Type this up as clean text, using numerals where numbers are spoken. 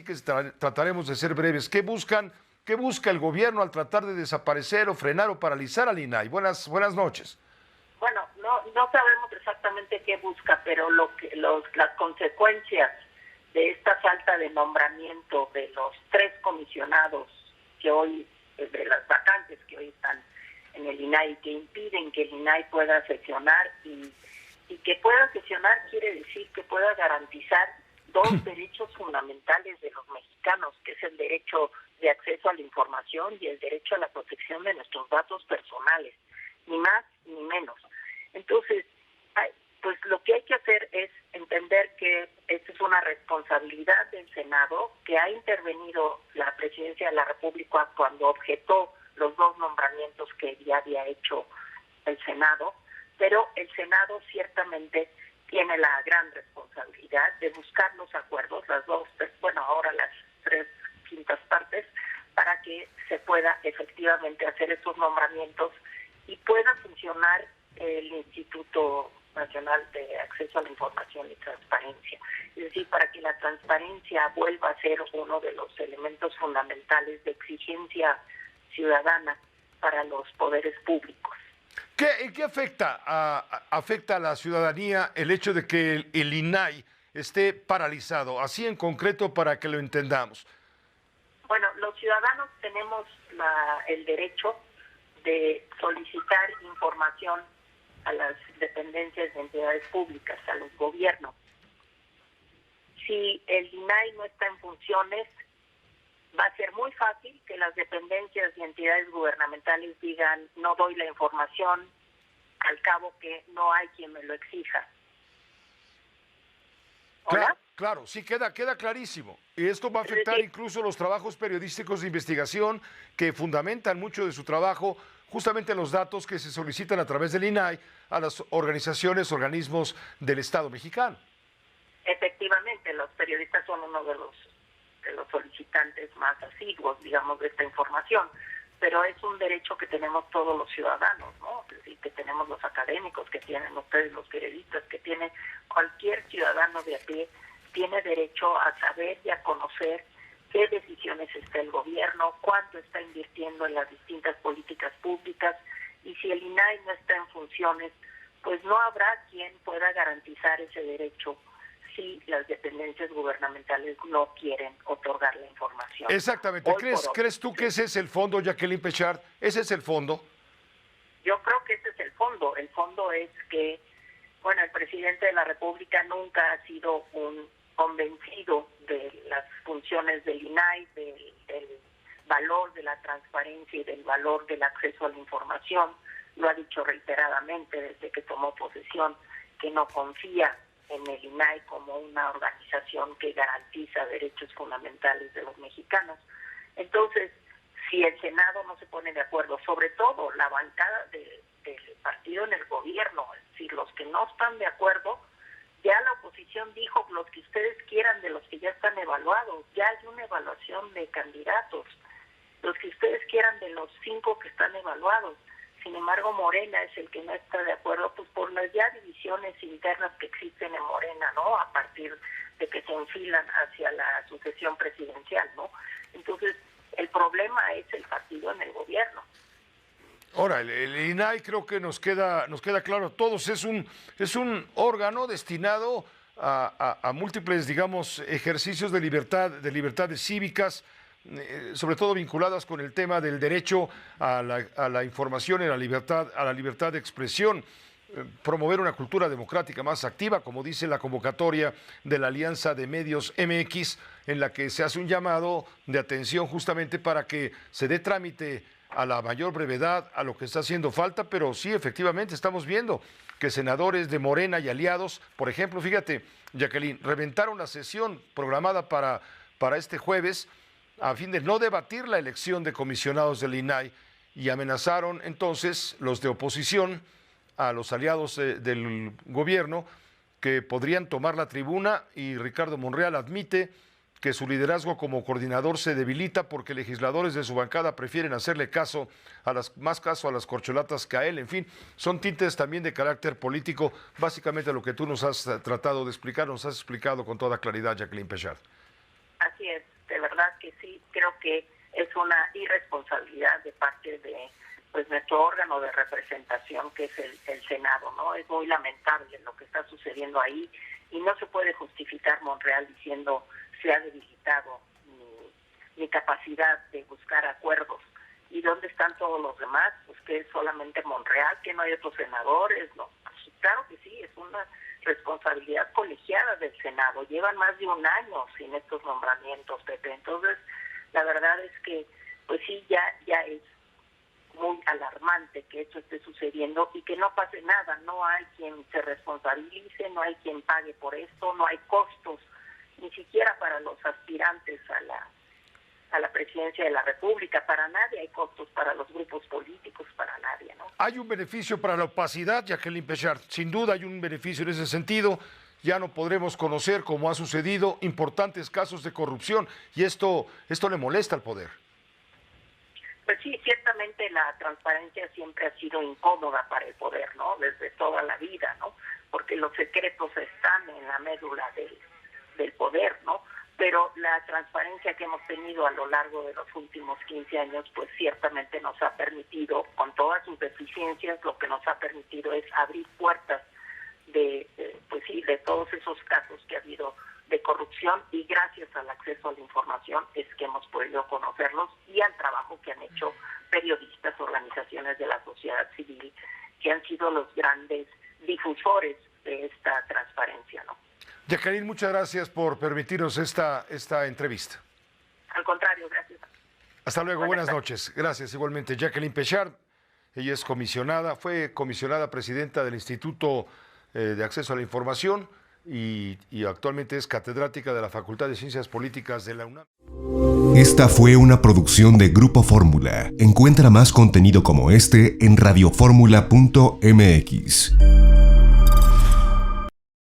que trataremos de ser breves. ¿Qué busca el gobierno al tratar de desaparecer o frenar o paralizar al INAI? Buenas noches. Bueno, no sabemos exactamente qué busca, pero las consecuencias de esta falta de nombramiento de los 3 comisionados que hoy, de las vacantes que hoy están en el INAI, que impiden que el INAI pueda sesionar y que pueda sesionar quiere decir que pueda garantizar 2 derechos fundamentales de los mexicanos, que es el derecho de acceso a la información y el derecho a la protección de nuestros datos personales, ni más ni menos. Entonces, pues lo que hay que hacer es entender que esta es una responsabilidad del Senado, que ha intervenido la Presidencia de la República cuando objetó los 2 nombramientos que ya había hecho el Senado, pero el Senado ciertamente tiene la gran responsabilidad de buscar los acuerdos, ahora las 3/5 partes, para que se pueda efectivamente hacer estos nombramientos y pueda funcionar el Instituto Nacional de Acceso a la Información y Transparencia. Es decir, para que la transparencia vuelva a ser uno de los elementos fundamentales de exigencia ciudadana para los poderes públicos. ¿En qué afecta a la ciudadanía el hecho de que el INAI esté paralizado? Así en concreto para que lo entendamos. Bueno, los ciudadanos tenemos el derecho de solicitar información a las dependencias de entidades públicas, a los gobiernos. Si el INAI no está en funciones, va a ser muy fácil que las dependencias y entidades gubernamentales digan no doy la información, al cabo que no hay quien me lo exija. ¿Hola? Claro, sí, queda clarísimo. Y esto va a afectar incluso los trabajos periodísticos de investigación que fundamentan mucho de su trabajo, justamente los datos que se solicitan a través del INAI a las organismos del Estado mexicano. Efectivamente, los periodistas son uno de los solicitantes más asiduos, digamos, de esta información, pero es un derecho que tenemos todos los ciudadanos, ¿no? Es decir, que tenemos los académicos, que tienen ustedes los periodistas, que tiene cualquier ciudadano de a pie, tiene derecho a saber y a conocer qué decisiones está el gobierno, cuánto está invirtiendo en las distintas políticas públicas, y si el INAI no está en funciones, pues no habrá quien pueda garantizar ese derecho si las dependencias gubernamentales no quieren otorgar la información. Exactamente. ¿Crees tú que ese es el fondo, Jacqueline Pechard? ¿Ese es el fondo? Yo creo que ese es el fondo. El fondo es que, bueno, el presidente de la República nunca ha sido un convencido de las funciones del INAI, del valor de la transparencia y del valor del acceso a la información. Lo ha dicho reiteradamente desde que tomó posesión, que no confía en el INAI como una organización que garantiza derechos fundamentales de los mexicanos. Entonces, si el Senado no se pone de acuerdo, sobre todo la bancada del partido en el gobierno, es decir, los que no están de acuerdo, ya la oposición dijo los que ustedes quieran de los que ya están evaluados, ya hay una evaluación de candidatos, los que ustedes quieran de los 5 que están evaluados. Sin embargo, Morena es el que no está de acuerdo, pues por las ya divisiones internas que existen en Morena, ¿no? A partir de que se enfilan hacia la sucesión presidencial, ¿no? Entonces, el problema es el partido en el gobierno. Ahora, el INAI creo que nos queda claro a todos, es un órgano destinado a múltiples, digamos, ejercicios de libertades cívicas, sobre todo vinculadas con el tema del derecho a la información y a la libertad de expresión, promover una cultura democrática más activa, como dice la convocatoria de la Alianza de Medios MX, en la que se hace un llamado de atención justamente para que se dé trámite a la mayor brevedad a lo que está haciendo falta, pero sí, efectivamente, estamos viendo que senadores de Morena y aliados, por ejemplo, fíjate, Jacqueline, reventaron la sesión programada para este jueves, a fin de no debatir la elección de comisionados del INAI, y amenazaron entonces los de oposición a los aliados del gobierno que podrían tomar la tribuna, y Ricardo Monreal admite que su liderazgo como coordinador se debilita porque legisladores de su bancada prefieren hacerle más caso a las corcholatas que a él. En fin, son tintes también de carácter político, básicamente lo que tú nos has tratado de explicar, nos has explicado con toda claridad, Jacqueline Pechard. Así es. que sí, creo que es una irresponsabilidad de parte de pues nuestro órgano de representación, que es el Senado, ¿no? Es muy lamentable lo que está sucediendo ahí y no se puede justificar Monreal diciendo se ha debilitado mi capacidad de buscar acuerdos. ¿Y dónde están todos los demás? Pues que es solamente Monreal, que no hay otros senadores, ¿no? Pues claro que sí, es una responsabilidad colegiada del Senado. Llevan más de un año sin estos nombramientos, Pepe. Entonces, la verdad es que, pues sí, ya es muy alarmante que esto esté sucediendo y que no pase nada. No hay quien se responsabilice, no hay quien pague por esto, no hay costos, ni siquiera para los aspirantes a la presidencia de la República. Para nadie hay costos, para los grupos políticos, para nadie, ¿no? Hay un beneficio para la opacidad, Jacqueline Pechard. Sin duda hay un beneficio en ese sentido. Ya no podremos conocer, como ha sucedido, importantes casos de corrupción. Y esto le molesta al poder. Pues sí, ciertamente la transparencia siempre ha sido incómoda para el poder, ¿no? Desde toda la vida, ¿no? Porque los secretos están en la médula del poder, ¿no? Pero la transparencia que hemos tenido a lo largo de los últimos 15 años, pues ciertamente nos ha permitido, con todas sus deficiencias, lo que nos ha permitido es abrir puertas de todos esos casos que ha habido de corrupción, y gracias al acceso a la información es que hemos podido conocerlos, y al trabajo que han hecho periodistas, organizaciones de la sociedad civil, que han sido los grandes difusores de esta transparencia, ¿no? Jacqueline, muchas gracias por permitirnos esta entrevista. Al contrario, gracias. Hasta luego, buenas noches. Gracias, igualmente. Jacqueline Pechard, ella es fue comisionada presidenta del Instituto de Acceso a la Información y actualmente es catedrática de la Facultad de Ciencias Políticas de la UNAM. Esta fue una producción de Grupo Fórmula. Encuentra más contenido como este en radioformula.mx.